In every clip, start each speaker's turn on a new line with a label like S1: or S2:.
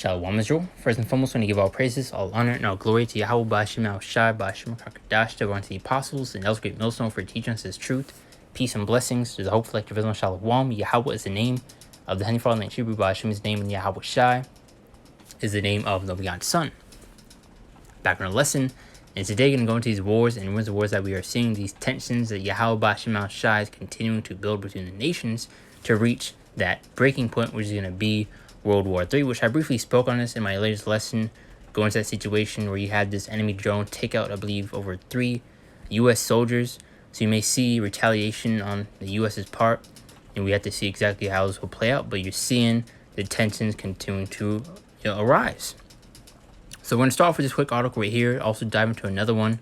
S1: Shalom Israel. First and foremost, I want to give all praises, all honor, and all glory to Yahweh Ba'Shem Al-Shai, Ba'Shem HaKadosh, to the apostles and else great millstone for teaching us his truth, peace, and blessings to the whole collective Israel. Shalom. Yahweh is the name of the Heavenly Father, and Hebrew Ba'Shem is the name, and Yahweh Shai is the name of the begotten Son. Back on our lesson, and today we're going to go into these wars and rumors of wars that we are seeing, these tensions that Yahweh Ba'Shem Al-Shai is continuing to build between the nations to reach that breaking point, which is going to be World War III, which I briefly spoke on this in my latest lesson, going into that situation where you had this enemy drone take out, I believe, over 3 U.S. soldiers. So you may see retaliation on the U.S.'s part, and we have to see exactly how this will play out, but you're seeing the tensions continuing to arise. So we're going to start off with this quick article right here, also dive into another one,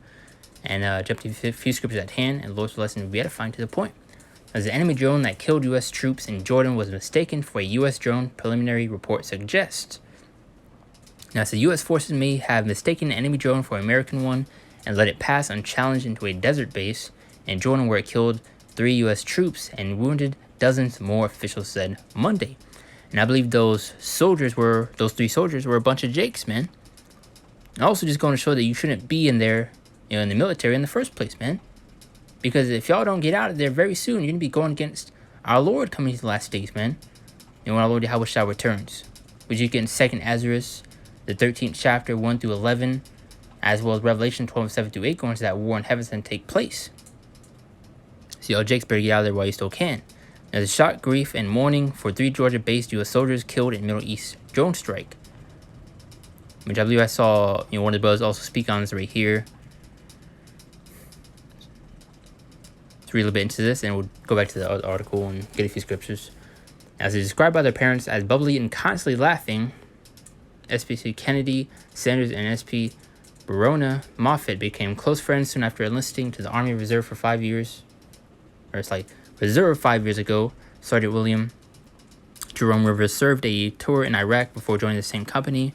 S1: and jump to a few scriptures at hand, and Lord's lesson will be edifying to the point. As the enemy drone that killed U.S. troops in Jordan was mistaken for a U.S. drone, preliminary report suggests. Now, so U.S. forces may have mistaken the enemy drone for an American one and let it pass unchallenged into a desert base in Jordan, where it killed 3 U.S. troops and wounded dozens more, officials said Monday. And I believe those 3 soldiers were a bunch of jakes, man. And also just going to show that you shouldn't be in there, in the military in the first place, man. Because if y'all don't get out of there very soon, you're going to be going against our Lord coming to the last days, man. And when our Lord Yahweh Shai returns. Which you get in 2nd Ezra, the 13th chapter, 1 through 11, as well as Revelation 12, 7 through 8, going to that war in heaven and take place. So y'all Jakes better get out of there while you still can. There's a shock, grief, and mourning for 3 Georgia-based U.S. soldiers killed in Middle East drone strike. Which I believe I saw, one of the brothers also speak on this right here. Read a little bit into this, and we'll go back to the article and get a few scriptures. As it's described by their parents as bubbly and constantly laughing, SPC Kennedy Sanders and SP Barona Moffett became close friends soon after enlisting to the Army Reserve for 5 years. Or it's like Reserve 5 years ago. Sergeant William Jerome Rivers served a tour in Iraq before joining the same company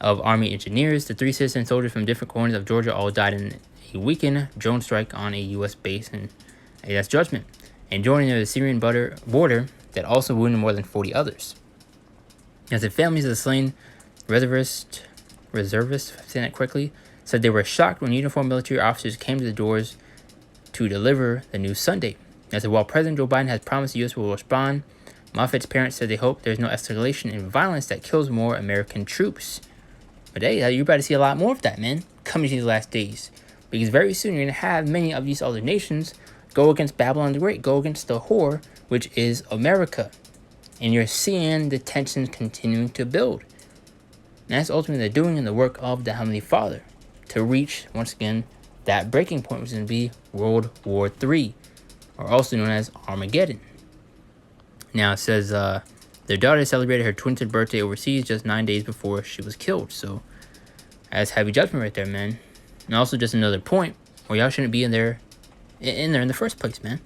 S1: of Army engineers. The 3 citizen soldiers from different corners of Georgia all died in a weekend drone strike on a U.S. base in that's judgment, and joining the Syrian border that also wounded more than 40 others. As the families of the slain reservists, if I'm saying that correctly, said they were shocked when uniformed military officers came to the doors to deliver the news Sunday. As while President Joe Biden has promised the U.S. will respond, Moffett's parents said they hope there's no escalation in violence that kills more American troops. But hey, you're about to see a lot more of that, man, coming to these last days. Because very soon you're going to have many of these other nations go against Babylon the Great, go against the whore, which is America. And you're seeing the tensions continuing to build. And that's ultimately the doing and the work of the Heavenly Father to reach, once again, that breaking point, which is going to be World War III, or also known as Armageddon. Now, it says their daughter celebrated her 20th birthday overseas just 9 days before she was killed. So, that's heavy judgment right there, man. And also just another point where y'all shouldn't be in there in the first place, man.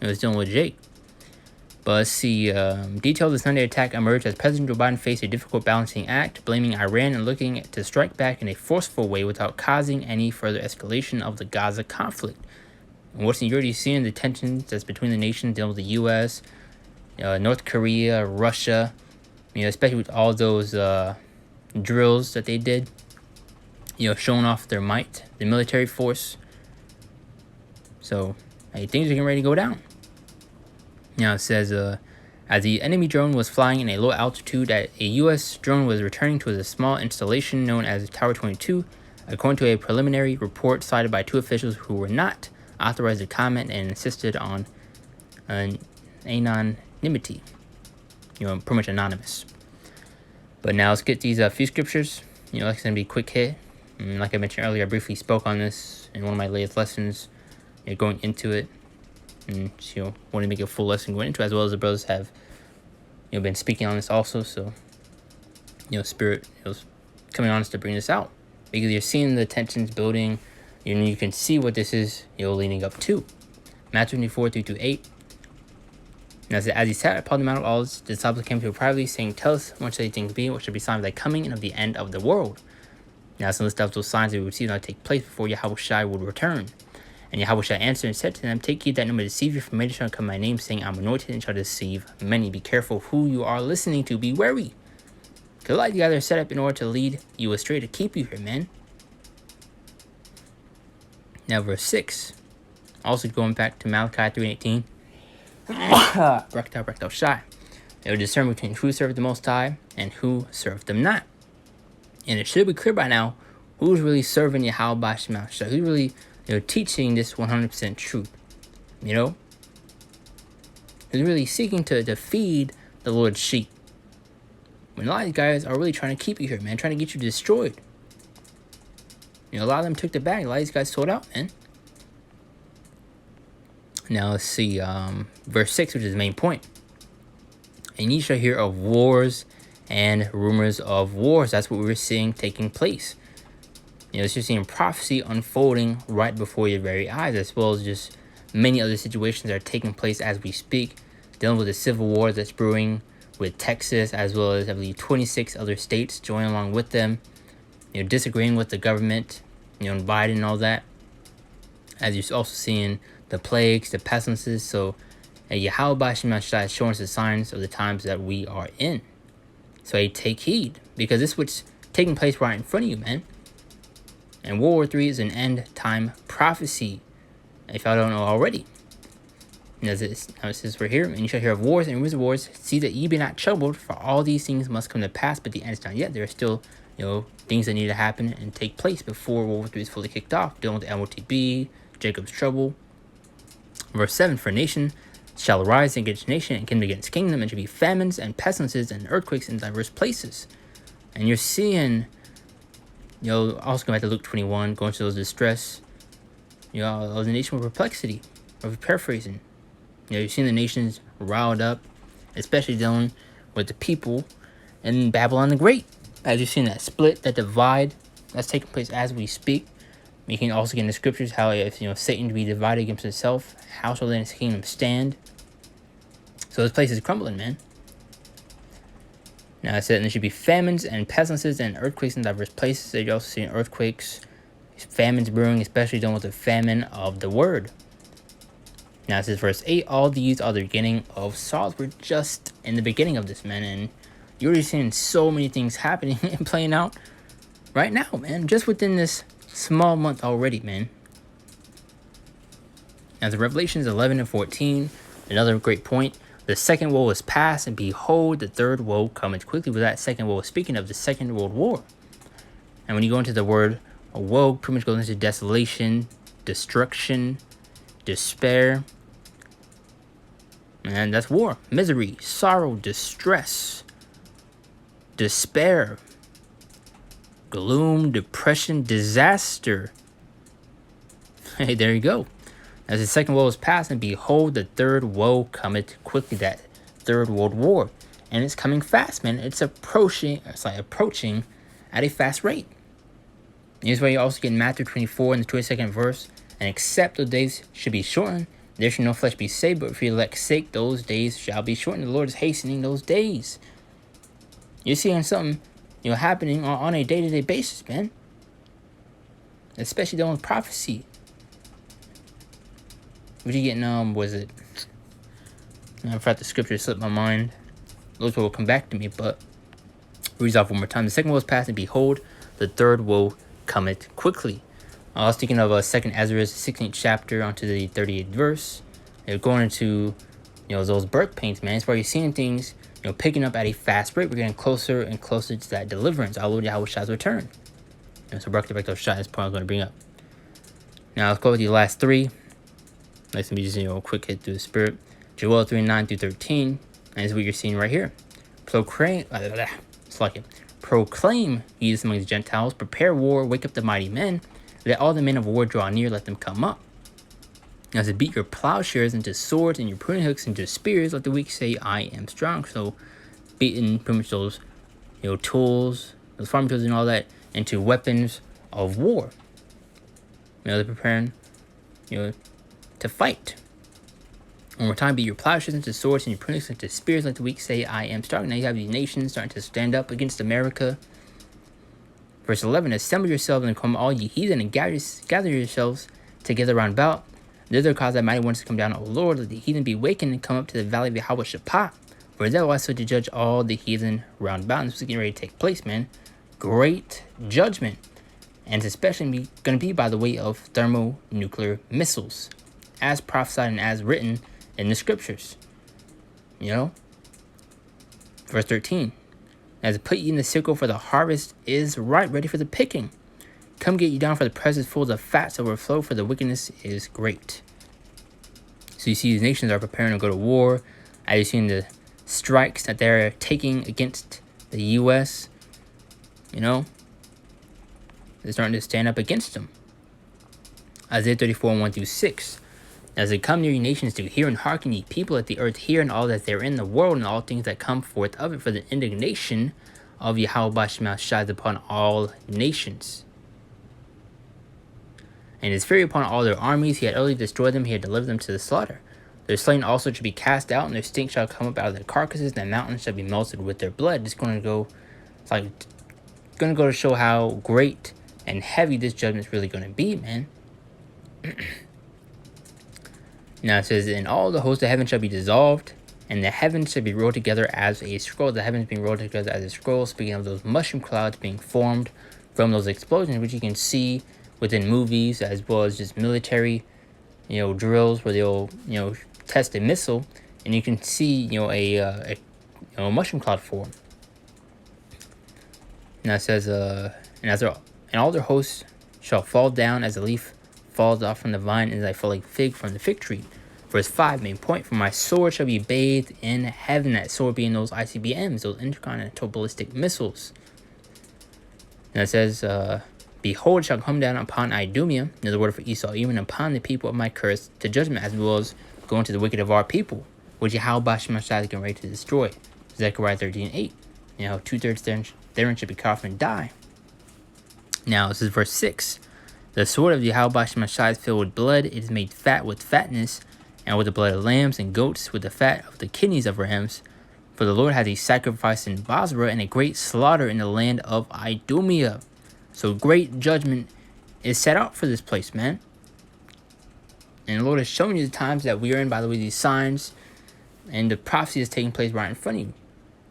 S1: It was dealing with Jake. But let's see. Details of the Sunday attack emerged as President Joe Biden faced a difficult balancing act, blaming Iran and looking to strike back in a forceful way without causing any further escalation of the Gaza conflict. And what's already seeing the tensions that's between the nations, dealing with the U.S., North Korea, Russia, especially with all those drills that they did, showing off their might, the military force. So, hey, things are getting ready to go down. Now, it says, as the enemy drone was flying in a low altitude, a U.S. drone was returning to a small installation known as Tower 22, according to a preliminary report cited by 2 officials who were not authorized to comment and insisted on anonymity. Pretty much anonymous. But now let's get these few scriptures. It's going to be a quick hit. And like I mentioned earlier, I briefly spoke on this in one of my latest lessons. Going into it, and want to make a full lesson going into it, as well as the brothers have been speaking on this also. So Spirit was coming on us to bring this out, because you're seeing the tensions building. You can see what this is leading up to. Matthew 24 3-8. And as he sat upon the Mount of Olives, the disciples came to him privately, saying, "Tell us what shall these things be? What shall be signs of thy coming and of the end of the world?" Now some of those signs that we would see not take place before Yahweh Shai would return. And Yahweh shall answer and said to them, "Take heed that no man deceive you, for many shall come my name, saying, I'm anointed, and shall deceive many. Be careful who you are listening to, be wary. Because a lot of you guys are set up in order to lead you astray, to keep you here, man. Now, verse 6. Also going back to Malachi 3:18. Rectal shy. They will discern between who served the Most High and who served them not. And it should be clear by now who's really serving Yahweh Bashim Shai. Who's really teaching this 100% truth. Who's really seeking to feed the Lord's sheep. When a lot of these guys are really trying to keep you here, man. Trying to get you destroyed. A lot of them took the bag. A lot of these guys sold out, man. Now let's see, verse 6, which is the main point. And ye shall hear of wars and rumors of wars. That's what we were seeing taking place. You're seeing prophecy unfolding right before your very eyes, as well as just many other situations that are taking place as we speak, dealing with the civil war that's brewing with Texas, as well as, I believe, 26 other states joining along with them, disagreeing with the government, and Biden and all that. As you're also seeing the plagues, the pestilences. So Yahweh Bashim Shai is showing us the signs of the times that we are in. So take heed, because this is what's taking place right in front of you, man. And World War III is an end time prophecy, if y'all don't know already. And as it says we're here, and you shall hear of wars and rumors of wars. See that ye be not troubled, for all these things must come to pass, but the end is not yet. There are still, things that need to happen and take place before World War III is fully kicked off. Dealing with the MOTB, Jacob's trouble. Verse 7, for nation shall arise against nation, and kingdom against kingdom, and shall be famines and pestilences and earthquakes in diverse places. And you're seeing, also going back to Luke 21, going to those distress, of the nation with perplexity, of paraphrasing. You've seen the nations riled up, especially dealing with the people in Babylon the Great. As you've seen that split, that divide, that's taking place as we speak. We can also get in the scriptures how if Satan to be divided against himself, how shall then his kingdom stand? So this place is crumbling, man. Now it said, and there should be famines and pestilences and earthquakes in diverse places. So you're also seeing earthquakes, famines brewing, especially dealing with the famine of the word. Now it says verse 8, all these are the beginning of sorrows. We're just in the beginning of this, man, and you're already seeing so many things happening and playing out right now, man, just within this small month already, man. Now the Revelations 11 and 14, another great point. The second woe is past, and behold, the third woe cometh quickly. With that second woe, speaking of the Second World War. And when you go into the word woe, pretty much goes into desolation, destruction, despair. Man, that's war. Misery, sorrow, distress, despair, gloom, depression, disaster. Hey, there you go. As the second woe is past, and behold, the third woe cometh quickly. That third world war. And it's coming fast, man. It's approaching at a fast rate. Here's why you also get in Matthew 24 in the 22nd verse. And except those days should be shortened, there shall no flesh be saved, but for your elect's sake, those days shall be shortened. The Lord is hastening those days. You're seeing something, happening on a day-to-day basis, man. Especially dealing with prophecy. What you getting, was it? I forgot the scripture slipped my mind. Those will come back to me, but read off one more time. The second woe is past, and behold, the third woe cometh quickly. I was thinking of 2nd Ezra, 16th chapter, onto the 38th verse. They're going into, those birth pains, man. It's where you're seeing things, picking up at a fast rate. We're getting closer and closer to that deliverance. Our Lord Yahweh Shai's return. So back to those shots. That's the point I was going to bring up. Now let's go with the last three. Let's be just a quick hit through the spirit. Joel 3:9 through 13, and this is what you're seeing right here. Proclaim ye this among the Gentiles, prepare war, wake up the mighty men, let all the men of war draw near, let them come up. Now to beat your plowshares into swords and your pruning hooks into spears, let the weak say, I am strong. So beating pretty much those tools, those farm tools and all that into weapons of war. They're preparing to fight. One more time, beat your plowshares into swords and your pruning hooks into spears, let the weak say, I am strong. Now you have these nations starting to stand up against America. Verse 11, assemble yourselves and come all ye heathen, and gather yourselves together round about. Thither cause thy mighty ones to come down, O Lord. Let the heathen be wakened and come up to the valley of Yahweh Shappah. For thou art so to judge all the heathen round about. This is getting ready to take place, man. Great judgment. And it's especially going to be by the way of thermonuclear missiles, as prophesied and as written in the scriptures. You know? Verse 13. As put ye in the sickle, for the harvest is ripe, ready for the picking. Come get you down, for the press is full, the fats overflow, for the wickedness is great. So you see these nations are preparing to go to war. As you've seen the strikes that they're taking against the U.S., you know, they're starting to stand up against them. Isaiah 34, 1 through 6. As they come near ye nations to hear and hearken, ye people at the earth hear, and all that there in the world, and all things that come forth of it, for the indignation of Yahweh Shema shines upon all nations. And his fury upon all their armies, he had utterly destroyed them, he had delivered them to the slaughter. Their slain also shall be cast out, and their stink shall come up out of their carcasses, and the mountains shall be melted with their blood. It's going to go, it's like, going to go to show how great and heavy this judgment is really going to be, man. Now it says, and all the hosts of heaven shall be dissolved, and the heavens shall be rolled together as a scroll. The heavens being rolled together as a scroll, speaking of those mushroom clouds being formed from those explosions, which you can see within movies as well as just military, you know, drills where they'll, you know, test a missile, and you can see, you know, a mushroom cloud form. Now it says, and all their hosts shall fall down as a leaf falls off from the vine, and as I fall like fig from the fig tree. Verse 5, main point, for my sword shall be bathed in heaven. That sword being those ICBMs, those intercontinental ballistic missiles. And it says, behold, it shall come down upon Idumea, the word for Esau, even upon the people of my curse, to judgment, as well as going to the wicked of our people, which Yahweh Shema is getting ready to destroy. Zechariah 13:8. You know, 2/3 therein should be cut off and die. Now, this is verse 6. The sword of Yahweh Shema is filled with blood. It is made fat with fatness, and with the blood of lambs and goats, with the fat of the kidneys of rams. For the Lord has a sacrifice in Basra, and a great slaughter in the land of Idumea. So great judgment is set out for this place, man. And the Lord has shown you the times that we are in, by the way, these signs, and the prophecy is taking place right in front of you.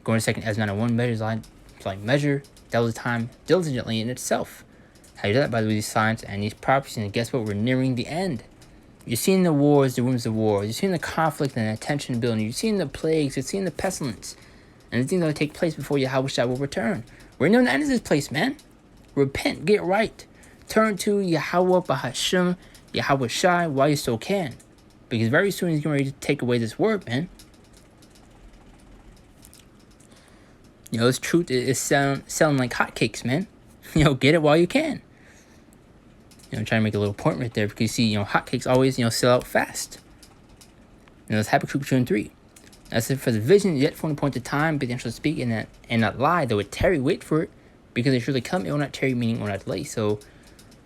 S1: Going to 2nd Ezra 1 measures like measure, that was the time diligently in itself. How you do that, by the way, these signs and these prophecies, and guess what? We're nearing the end. You're seeing the wars, the rumors of war. You're seeing the conflict and the tension building. You're seeing the plagues. You're seeing the pestilence. And the things that will take place before Yahweh Shah will return. We're near the end of this place, man. Repent. Get right. Turn to Yahweh Bahashem, Yahweh Shai, while you still can. Because very soon he's getting ready to take away this word, man. You know, this truth is selling like hotcakes, man. You know, get it while you can. You know, I'm trying to make a little point right there, because you see, you know, hotcakes always, you know, sell out fast. You know, it's Habakkuk 2:3. That's it for the vision, yet for an appointed time, but they shall speak and not lie, though it tarry, wait for it, because they surely come, it will not tarry, meaning it will not delay. So,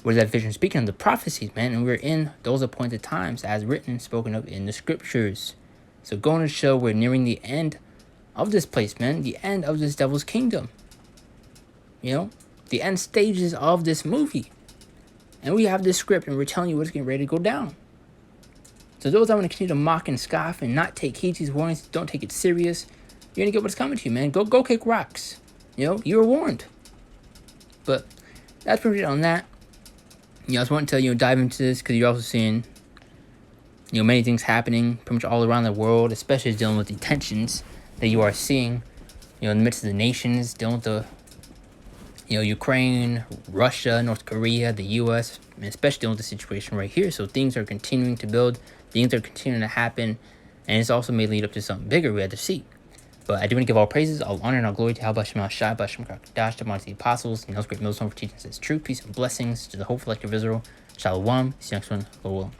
S1: what is that vision speaking of? The prophecies, man, and we're in those appointed times, as written and spoken of in the scriptures. So, going to show we're nearing the end of this place, man, the end of this devil's kingdom. You know, the end stages of this movie. And we have this script, and we're telling you what's getting ready to go down. So those that want to continue to mock and scoff and not take heed to these warnings, don't take it serious, you're going to get what's coming to you, man. Go kick rocks. You know, you were warned. But that's pretty much it on that. You know, I just want to, dive into this, because you're also seeing, many things happening pretty much all around the world, especially dealing with the tensions that you are seeing, in the midst of the nations, dealing with the, Ukraine, Russia, North Korea, the U.S., and especially dealing with the situation right here. So things are continuing to build, things are continuing to happen, and it's also may lead up to something bigger we had to see. But I do want to give all praises, all honor, and all glory to Yahweh Shema Shai, Bashem Kakadash, to the apostles, and those great millstone for teaching us true peace and blessings to the whole collective of Israel. Shalom. See you next one. Go well.